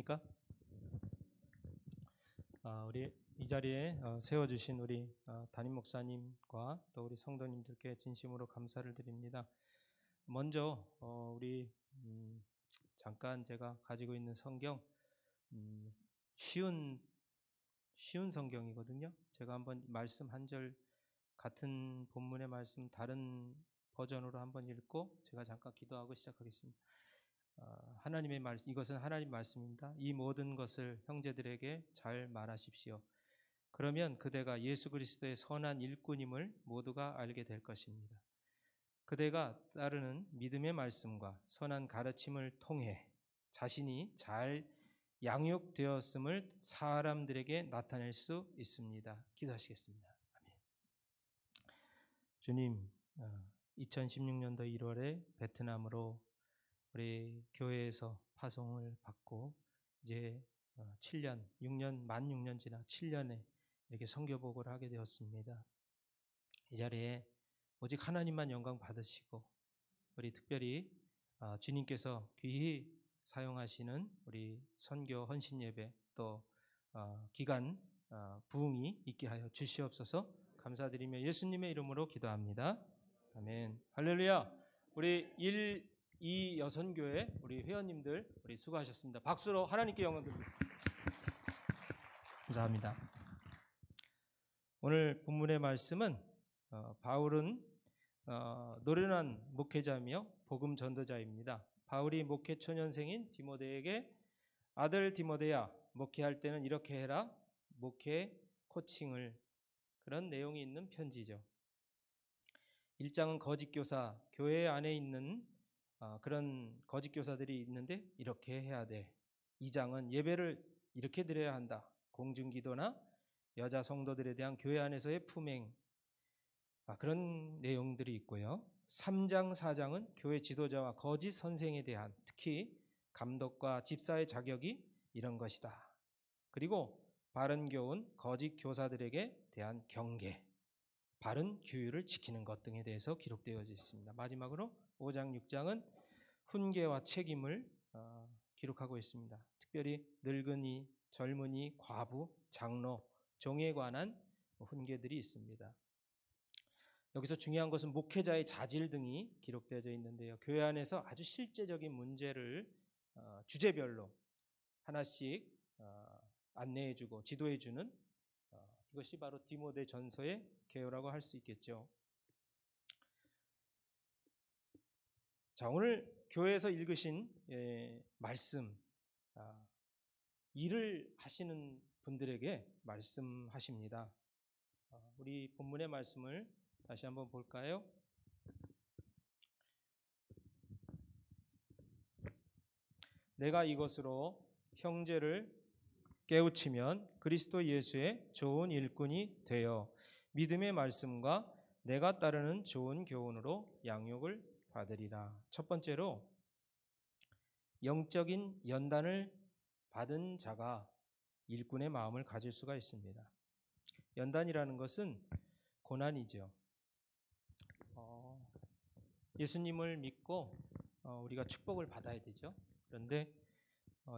안녕하십니까? 우리 이 자리에 세워주신 우리 담임 목사님과 또 우리 성도님들께 진심으로 감사를 드립니다. 먼저 우리 잠깐 제가 가지고 있는 성경 음, 쉬운 성경이거든요. 제가 한번 말씀 한 절 같은 본문의 말씀 다른 버전으로 한번 읽고 제가 잠깐 기도하고 시작하겠습니다. 하나님의 말씀, 이것은 하나님 말씀입니다. 이 모든 것을 형제들에게 잘 말하십시오. 그러면 그대가 예수 그리스도의 선한 일꾼임을 모두가 알게 될 것입니다. 그대가 따르는 믿음의 말씀과 선한 가르침을 통해 자신이 잘 양육되었음을 사람들에게 나타낼 수 있습니다. 기도하시겠습니다. 아멘. 주님, 2016년도 1월에 베트남으로 우리 교회에서 파송을 받고 이제 7년, 6년, 만 6년 지나 7년에 이렇게 선교복을 하게 되었습니다. 이 자리에 오직 하나님만 영광 받으시고 우리 특별히 주님께서 귀히 사용하시는 우리 선교 헌신 예배 또 기간 부흥이 있게 하여 주시옵소서. 감사드리며 예수님의 이름으로 기도합니다. 아멘. 할렐루야. 우리 2 여선교회 우리 회원님들 우리 수고하셨습니다. 박수로 하나님께 영광 드립니다. 감사합니다. 오늘 본문의 말씀은 바울은 노련한 목회자며 복음 전도자입니다. 바울이 목회 초년생인 디모데에게 아들 디모데야, 목회할 때는 이렇게 해라, 목회 코칭을, 그런 내용이 있는 편지죠. 1장은 거짓 교사, 교회 안에 있는 그런 거짓 교사들이 있는데 이렇게 해야 돼. 2장은 예배를 이렇게 드려야 한다. 공중기도나 여자 성도들에 대한 교회 안에서의 품행, 그런 내용들이 있고요. 3장, 4장은 교회 지도자와 거짓 선생에 대한, 특히 감독과 집사의 자격이 이런 것이다. 그리고 바른 교훈, 거짓 교사들에게 대한 경계, 바른 규율을 지키는 것 등에 대해서 기록되어 있습니다. 마지막으로 5장, 6장은 훈계와 책임을 기록하고 있습니다. 특별히 늙은이, 젊은이, 과부, 장로, 종에 관한 훈계들이 있습니다. 여기서 중요한 것은 목회자의 자질 등이 기록되어 있는데요. 교회 안에서 아주 실제적인 문제를 주제별로 하나씩 안내해주고 지도해주는 이것이 바로 디모데 전서의 개요라고 할 수 있겠죠. 자, 오늘 교회에서 읽으신 말씀, 일을 하시는 분들에게 말씀하십니다. 우리 본문의 말씀을 다시 한번 볼까요? 내가 이것으로 형제를 깨우치면 그리스도 예수의 좋은 일꾼이 되어 믿음의 말씀과 내가 따르는 좋은 교훈으로 양육을 받으리라. 첫 번째로 영적인 연단을 받은 자가 일꾼의 마음을 가질 수가 있습니다. 연단이라는 것은 고난이죠. 예수님을 믿고 우리가 축복을 받아야 되죠. 그런데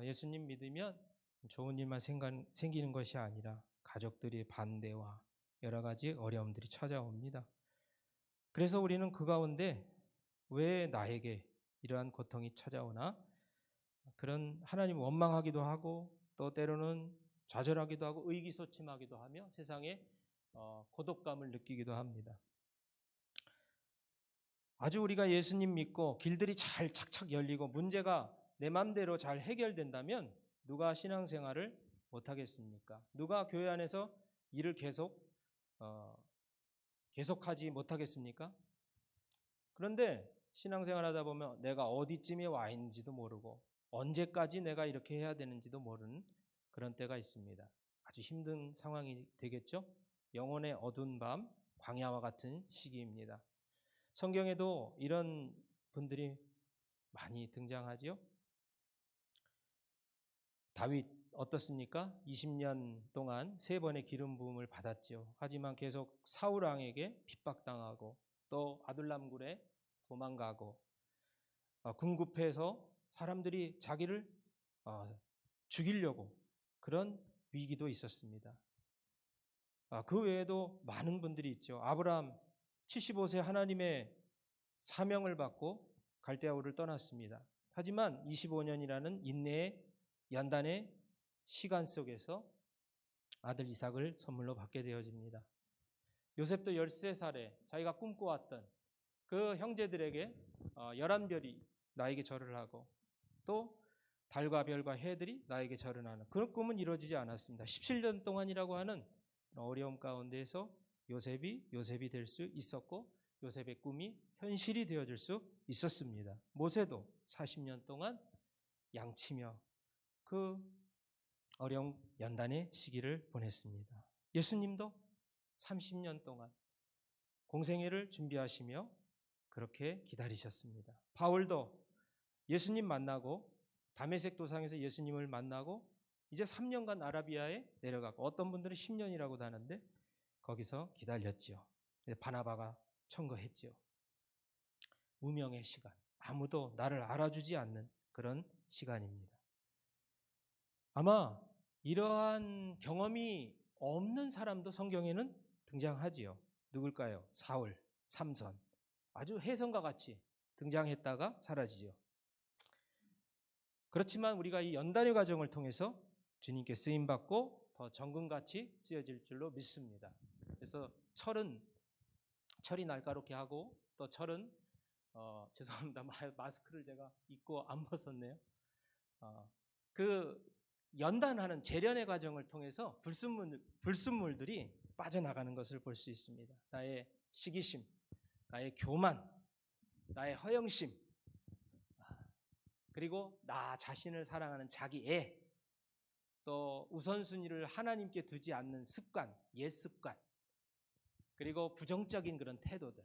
예수님 믿으면 좋은 일만 생기는 것이 아니라 가족들의 반대와 여러 가지 어려움들이 찾아옵니다. 그래서 우리는 그 가운데 왜 나에게 이러한 고통이 찾아오나, 그런 하나님을 원망하기도 하고 또 때로는 좌절하기도 하고 의기소침하기도 하며 세상에 고독감을 느끼기도 합니다. 아주 우리가 예수님 믿고 길들이 잘 착착 열리고 문제가 내 맘대로 잘 해결된다면 누가 신앙생활을 못하겠습니까? 누가 교회 안에서 일을 계속하지 못하겠습니까? 그런데 신앙생활 하다 보면 내가 어디쯤에 와 있는지도 모르고 언제까지 내가 이렇게 해야 되는지도 모르는 그런 때가 있습니다. 아주 힘든 상황이 되겠죠? 영혼의 어두운 밤, 광야와 같은 시기입니다. 성경에도 이런 분들이 많이 등장하죠. 다윗 어떻습니까? 20년 동안 3번의 기름 부음을 받았죠. 하지만 계속 사울 왕에게 핍박당하고 또 아둘람 굴에 도망가고 궁극해서 사람들이 자기를 죽이려고 그런 위기도 있었습니다. 그 외에도 많은 분들이 있죠. 아브라함 75세 하나님의 사명을 받고 갈대아우를 떠났습니다. 하지만 25년이라는 인내의 연단의 시간 속에서 아들 이삭을 선물로 받게 되어집니다. 요셉도 13살에 자기가 꿈꿔왔던 그 형제들에게 11별이 나에게 절을 하고 또 달과 별과 해들이 나에게 절을 하는 그런 꿈은 이루어지지 않았습니다. 17년 동안이라고 하는 어려움 가운데에서 요셉이 될 수 있었고 요셉의 꿈이 현실이 되어질 수 있었습니다. 모세도 40년 동안 양치며 그 어려운 연단의 시기를 보냈습니다. 예수님도 30년 동안 공생애를 준비하시며 그렇게 기다리셨습니다. 바울도 예수님 만나고 다메섹 도상에서 예수님을 만나고 이제 3년간 아라비아에 내려가고 어떤 분들은 10년이라고도 하는데 거기서 기다렸지요. 바나바가 청거했지요. 무명의 시간, 아무도 나를 알아주지 않는 그런 시간입니다. 아마 이러한 경험이 없는 사람도 성경에는 등장하지요. 누굴까요? 사울, 삼선. 아주 혜성과 같이 등장했다가 사라지죠. 그렇지만 우리가 이 연단의 과정을 통해서 주님께 쓰임받고 더 정금같이 쓰여질 줄로 믿습니다. 그래서 철이 날카롭게 하고 또 철은 죄송합니다. 마스크를 제가 입고 안 벗었네요. 그 연단하는 재련의 과정을 통해서 불순물들이 빠져나가는 것을 볼 수 있습니다. 나의 시기심, 나의 교만, 나의 허영심, 그리고 나 자신을 사랑하는 자기 애, 또 우선순위를 하나님께 두지 않는 습관, 옛 습관, 그리고 부정적인 그런 태도들,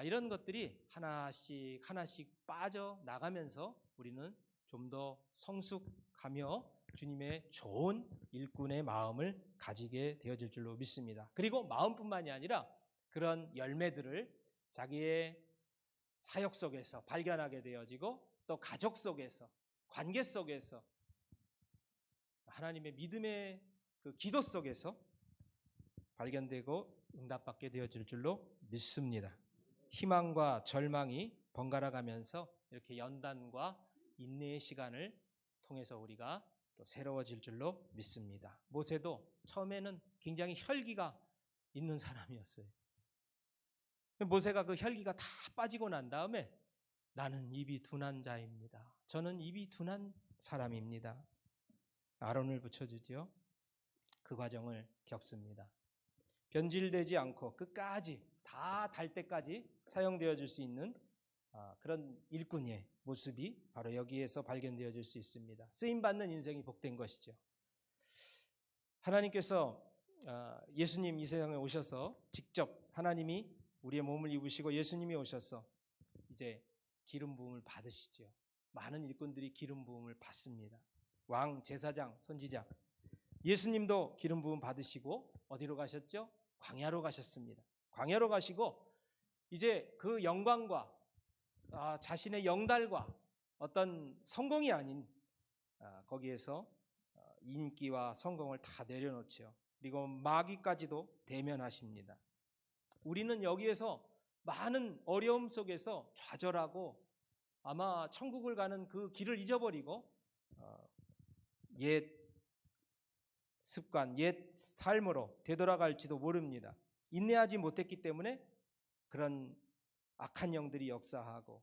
이런 것들이 하나씩 빠져나가면서 우리는 좀 더 성숙하며 주님의 좋은 일꾼의 마음을 가지게 되어질 줄로 믿습니다. 그리고 마음뿐만이 아니라 그런 열매들을 자기의 사역 속에서 발견하게 되어지고 또 가족 속에서, 관계 속에서, 하나님의 믿음의 그 기도 속에서 발견되고 응답받게 되어질 줄로 믿습니다. 희망과 절망이 번갈아 가면서 이렇게 연단과 인내의 시간을 통해서 우리가 또 새로워질 줄로 믿습니다. 모세도 처음에는 굉장히 혈기가 있는 사람이었어요. 모세가 그 혈기가 다 빠지고 난 다음에 나는 입이 둔한 자입니다. 저는 입이 둔한 사람입니다. 아론을 붙여주죠. 그 과정을 겪습니다. 변질되지 않고 끝까지 다 달 때까지 사용되어질 수 있는 그런 일꾼의 모습이 바로 여기에서 발견되어질 수 있습니다. 쓰임받는 인생이 복된 것이죠. 하나님께서 예수님 이 세상에 오셔서 직접 하나님이 우리의 몸을 입으시고 예수님이 오셔서 이제 기름 부음을 받으시죠. 많은 일꾼들이 기름 부음을 받습니다. 왕, 제사장, 선지자. 예수님도 기름 부음 받으시고 어디로 가셨죠? 광야로 가셨습니다. 광야로 가시고 이제 그 영광과 자신의 영달과 어떤 성공이 아닌 거기에서 인기와 성공을 다 내려놓죠. 그리고 마귀까지도 대면하십니다. 우리는 여기에서 많은 어려움 속에서 좌절하고 아마 천국을 가는 그 길을 잊어버리고 옛 습관, 옛 삶으로 되돌아갈지도 모릅니다. 인내하지 못했기 때문에 그런 악한 영들이 역사하고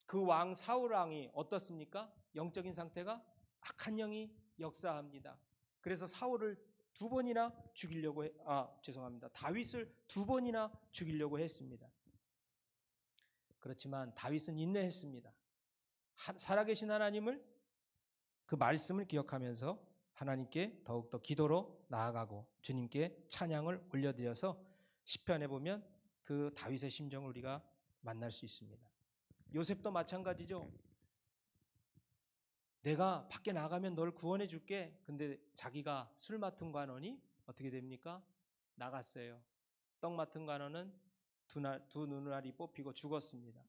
그 왕 사울 왕이 어떻습니까? 영적인 상태가 악한 영이 역사합니다. 그래서 사울을 다윗을 2번이나 죽이려고 했습니다. 그렇지만 다윗은 인내했습니다. 살아계신 하나님을 그 말씀을 기억하면서 하나님께 더욱더 기도로 나아가고 주님께 찬양을 올려드려서 시편에 보면 그 다윗의 심정을 우리가 만날 수 있습니다. 요셉도 마찬가지죠. 내가 밖에 나가면 널 구원해 줄게. 근데 자기가 술 맡은 관원이 어떻게 됩니까? 나갔어요. 떡 맡은 관원은 두 눈알이 뽑히고 죽었습니다.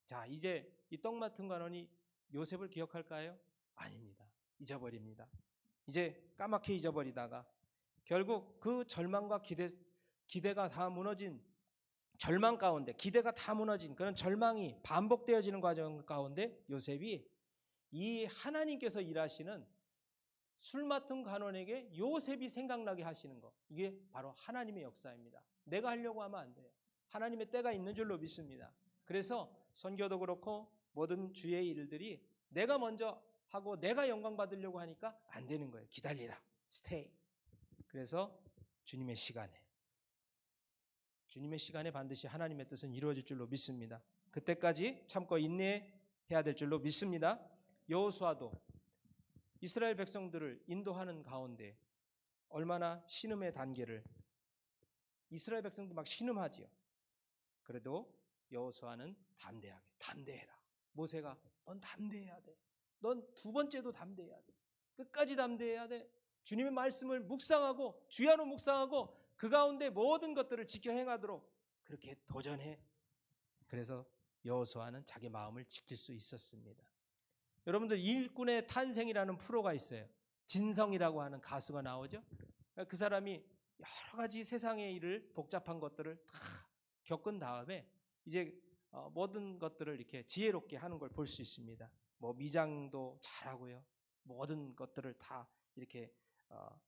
자, 이제 이 떡 맡은 관원이 요셉을 기억할까요? 아닙니다. 잊어버립니다. 이제 까맣게 잊어버리다가 결국 그 절망과 기대가 다 무너진 절망 가운데, 기대가 다 무너진 그런 절망이 반복되어지는 과정 가운데 요셉이 이 하나님께서 일하시는 술 맡은 간원에게 요셉이 생각나게 하시는 것, 이게 바로 하나님의 역사입니다. 내가 하려고 하면 안 돼요. 하나님의 때가 있는 줄로 믿습니다. 그래서 선교도 그렇고 모든 주의 일들이 내가 먼저 하고 내가 영광 받으려고 하니까 안 되는 거예요. 기다리라. 스테이. 그래서 주님의 시간에 반드시 하나님의 뜻은 이루어질 줄로 믿습니다. 그때까지 참고 인내해야 될 줄로 믿습니다. 여호수아도 이스라엘 백성들을 인도하는 가운데 얼마나 신음의 단계를, 이스라엘 백성도 막 신음하지요. 그래도 여호수아는 담대하게, 담대해라. 모세가 넌 담대해야 돼. 넌 두 번째도 담대해야 돼. 끝까지 담대해야 돼. 주님의 말씀을 묵상하고 주야로 묵상하고 그 가운데 모든 것들을 지켜 행하도록 그렇게 도전해. 그래서 여호수아는 자기 마음을 지킬 수 있었습니다. 여러분들 일꾼의 탄생이라는 프로가 있어요. 진성이라고 하는 가수가 나오죠. 그 사람이 여러 가지 세상의 일을, 복잡한 것들을 다 겪은 다음에 이제 모든 것들을 이렇게 지혜롭게 하는 걸 볼 수 있습니다. 뭐 미장도 잘하고요. 모든 것들을 다 이렇게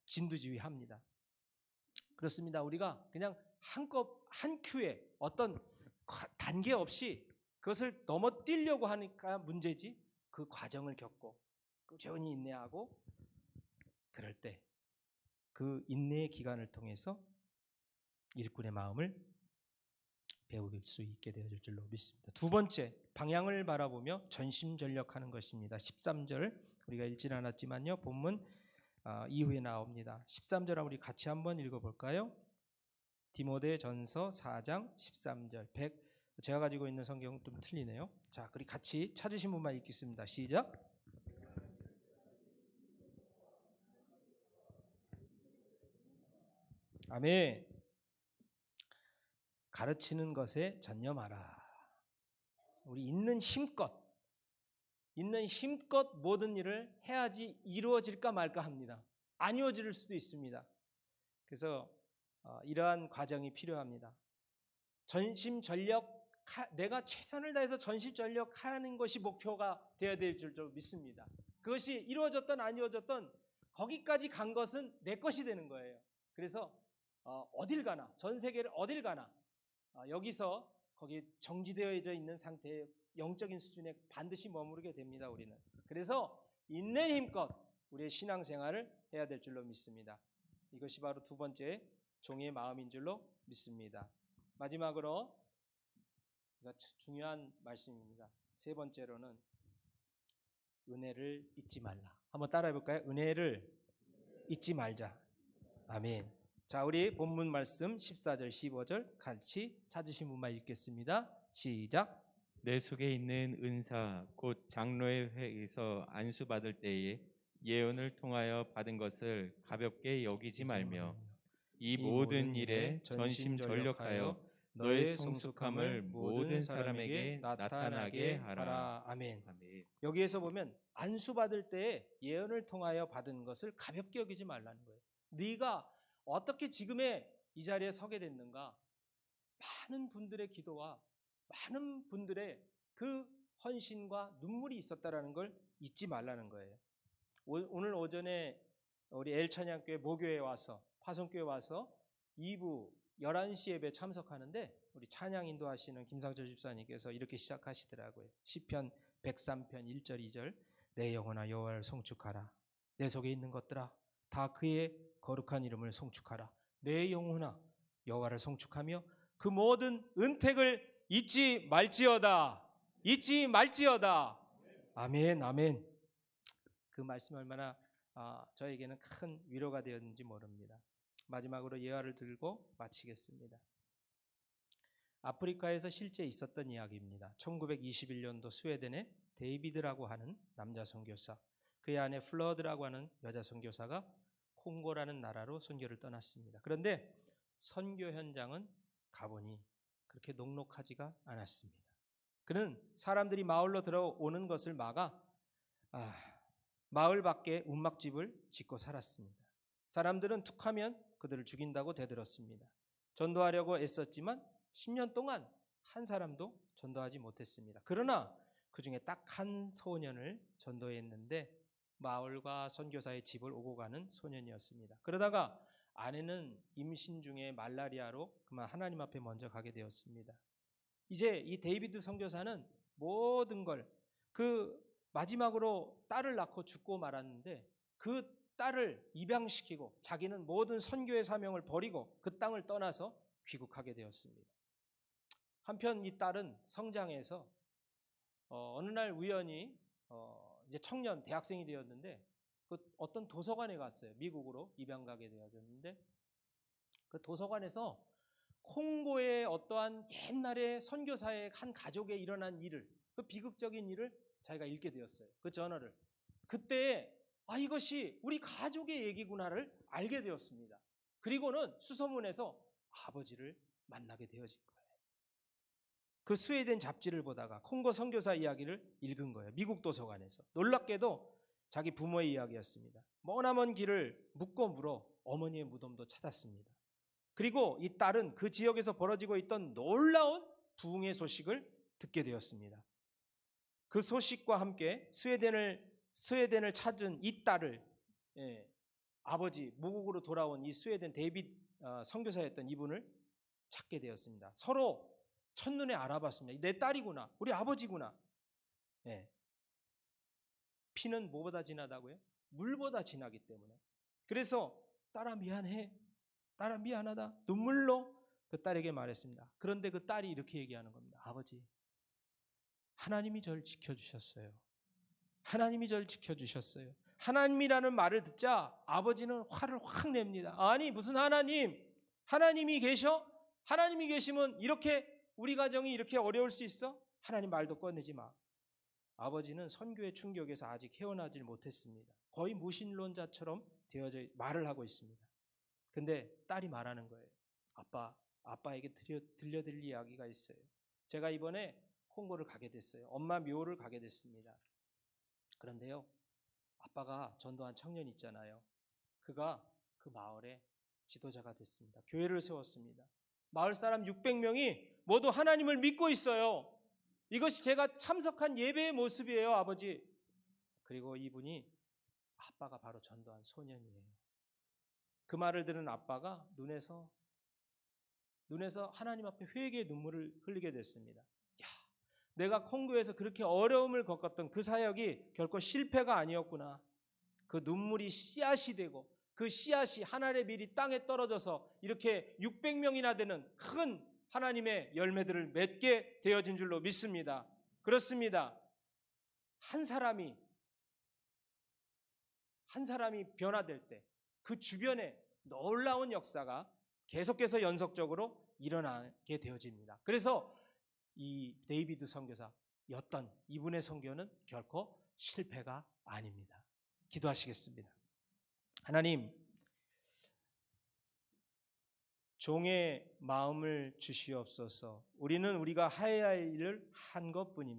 진두지휘합니다. 그렇습니다. 우리가 그냥 한 큐에 어떤 단계 없이 그것을 넘어뛰려고 하니까 문제지, 그 과정을 겪고 꾸준히 인내하고 그럴 때 그 인내의 기간을 통해서 일꾼의 마음을 배울 수 있게 되어질 줄로 믿습니다. 두 번째, 방향을 바라보며 전심전력하는 것입니다. 13절 우리가 읽진 않았지만요, 본문 이후에 나옵니다. 13절 우리 같이 한번 읽어볼까요? 디모데전서 4장 13절. 제가 가지고 있는 성경은 좀 틀리네요. 자, 그리 같이 찾으신 분만 읽겠습니다. 시작. 아멘. 가르치는 것에 전념하라. 우리 있는 힘껏 모든 일을 해야지 이루어질까 말까 합니다. 안 이루어질 수도 있습니다. 그래서 이러한 과정이 필요합니다. 전심전력, 내가 최선을 다해서 전심전력하는 것이 목표가 되어야 될 줄로 믿습니다. 그것이 이루어졌던 안 이루어졌던 거기까지 간 것은 내 것이 되는 거예요. 그래서 어딜 가나, 전 세계를 어딜 가나 여기서 거기 정지되어져 있는 상태의 영적인 수준에 반드시 머무르게 됩니다. 우리는. 그래서 있는 힘껏 우리의 신앙생활을 해야 될 줄로 믿습니다. 이것이 바로 두 번째 종의 마음인 줄로 믿습니다. 마지막으로 중요한 말씀입니다. 세 번째로는 은혜를 잊지 말라. 한번 따라해 볼까요? 은혜를 잊지 말자. 아멘. 자, 우리 본문 말씀 14절 15절 같이 찾으신 분만 읽겠습니다. 시작. 내 속에 있는 은사 곧 장로의 회에서 안수받을 때에 예언을 통하여 받은 것을 가볍게 여기지 말며 이 모든 일에 전심전력하여 너의 성숙함을 모든 사람에게 나타나게 하라. 아멘. 아멘. 여기에서 보면 안수받을 때에 예언을 통하여 받은 것을 가볍게 여기지 말라는 거예요. 네가 어떻게 지금의 이 자리에 서게 됐는가? 많은 분들의 기도와 많은 분들의 그 헌신과 눈물이 있었다라는 걸 잊지 말라는 거예요. 오늘 오전에 우리 엘찬양교회 모교에 와서, 파송교회 와서 2부 11시 예배 참석하는데 우리 찬양 인도하시는 김상철 집사님께서 이렇게 시작하시더라고요. 시편 103편 1절 2절. 내 영혼아 여호와를 송축하라. 내 속에 있는 것들아 다 그의 거룩한 이름을 송축하라. 내 영혼아 여호와를 송축하며 그 모든 은택을 잊지 말지어다. 잊지 말지어다. 아멘, 아멘. 그 말씀이 얼마나 저에게는 큰 위로가 되었는지 모릅니다. 마지막으로 예화를 들고 마치겠습니다. 아프리카에서 실제 있었던 이야기입니다. 1921년도 스웨덴에 데이비드라고 하는 남자 선교사, 그의 아내 플러드라고 하는 여자 선교사가 콩고라는 나라로 선교를 떠났습니다. 그런데 선교 현장은 가보니 그렇게 녹록하지가 않았습니다. 그는 사람들이 마을로 들어오는 것을 막아 마을 밖에 움막집을 짓고 살았습니다. 사람들은 툭하면 그들을 죽인다고 대들었습니다. 전도하려고 애썼지만 10년 동안 한 사람도 전도하지 못했습니다. 그러나 그 중에 딱 한 소년을 전도했는데 마을과 선교사의 집을 오고 가는 소년이었습니다. 그러다가 아내는 임신 중에 말라리아로 그만 하나님 앞에 먼저 가게 되었습니다. 이제 이 데이비드 선교사는 모든 걸 그 마지막으로 딸을 낳고 죽고 말았는데 그 딸을 입양시키고 자기는 모든 선교의 사명을 버리고 그 땅을 떠나서 귀국하게 되었습니다. 한편 이 딸은 성장해서 어느 날 우연히 이제 청년 대학생이 되었는데 그 어떤 도서관에 갔어요. 미국으로 입양 가게 되어졌는데 그 도서관에서 콩고의 어떠한 옛날에 선교사의 한 가족에 일어난 일을, 그 비극적인 일을 자기가 읽게 되었어요. 그 저널을. 그때 이것이 우리 가족의 얘기구나를 알게 되었습니다. 그리고는 수소문해서 아버지를 만나게 되어진 거예요. 그 스웨덴 잡지를 보다가 콩고 선교사 이야기를 읽은 거예요. 미국 도서관에서. 놀랍게도 자기 부모의 이야기였습니다. 머나먼 길을 묻고 물어 어머니의 무덤도 찾았습니다. 그리고 이 딸은 그 지역에서 벌어지고 있던 놀라운 부흥의 소식을 듣게 되었습니다. 그 소식과 함께 스웨덴을 찾은 이 딸을 아버지 모국으로 돌아온 이 스웨덴 데이빗 선교사였던 이분을 찾게 되었습니다. 서로 첫눈에 알아봤습니다. 내 딸이구나, 우리 아버지구나. 피는 뭐보다 진하다고요? 물보다 진하기 때문에. 그래서 딸아 미안해, 딸아 미안하다, 눈물로 그 딸에게 말했습니다. 그런데 그 딸이 이렇게 얘기하는 겁니다. 아버지, 하나님이 저를 지켜주셨어요. 하나님이 저를 지켜주셨어요. 하나님이라는 말을 듣자 아버지는 화를 확 냅니다. 아니 무슨 하나님? 하나님이 계셔? 하나님이 계시면 이렇게 우리 가정이 이렇게 어려울 수 있어? 하나님 말도 꺼내지 마. 아버지는 선교의 충격에서 아직 헤어나질 못했습니다. 거의 무신론자처럼 되어져 말을 하고 있습니다. 근데 딸이 말하는 거예요. 아빠에게 들려드릴 이야기가 있어요. 제가 이번에 콩고를 가게 됐어요. 엄마 묘를 가게 됐습니다. 그런데요, 아빠가 전도한 청년 있잖아요. 그가 그 마을의 지도자가 됐습니다. 교회를 세웠습니다. 마을 사람 600명이 모두 하나님을 믿고 있어요. 이것이 제가 참석한 예배의 모습이에요, 아버지. 그리고 이분이 아빠가 바로 전도한 소년이에요. 그 말을 들은 아빠가 눈에서 하나님 앞에 회개의 눈물을 흘리게 됐습니다. 내가 콩고에서 그렇게 어려움을 겪었던 그 사역이 결코 실패가 아니었구나. 그 눈물이 씨앗이 되고 그 씨앗이 하늘의 밀이 땅에 떨어져서 이렇게 600명이나 되는 큰 하나님의 열매들을 맺게 되어진 줄로 믿습니다. 그렇습니다. 한 사람이 변화될 때 그 주변에 놀라운 역사가 계속해서 연속적으로 일어나게 되어집니다. 그래서 이 데이비드 선교사였던 이분의 선교는 결코 실패가 아닙니다. 기도하시겠습니다. 하나님, 종의 마음을 주시옵소서. 우리는 우리가 해야 할 일을 한 것뿐입니다.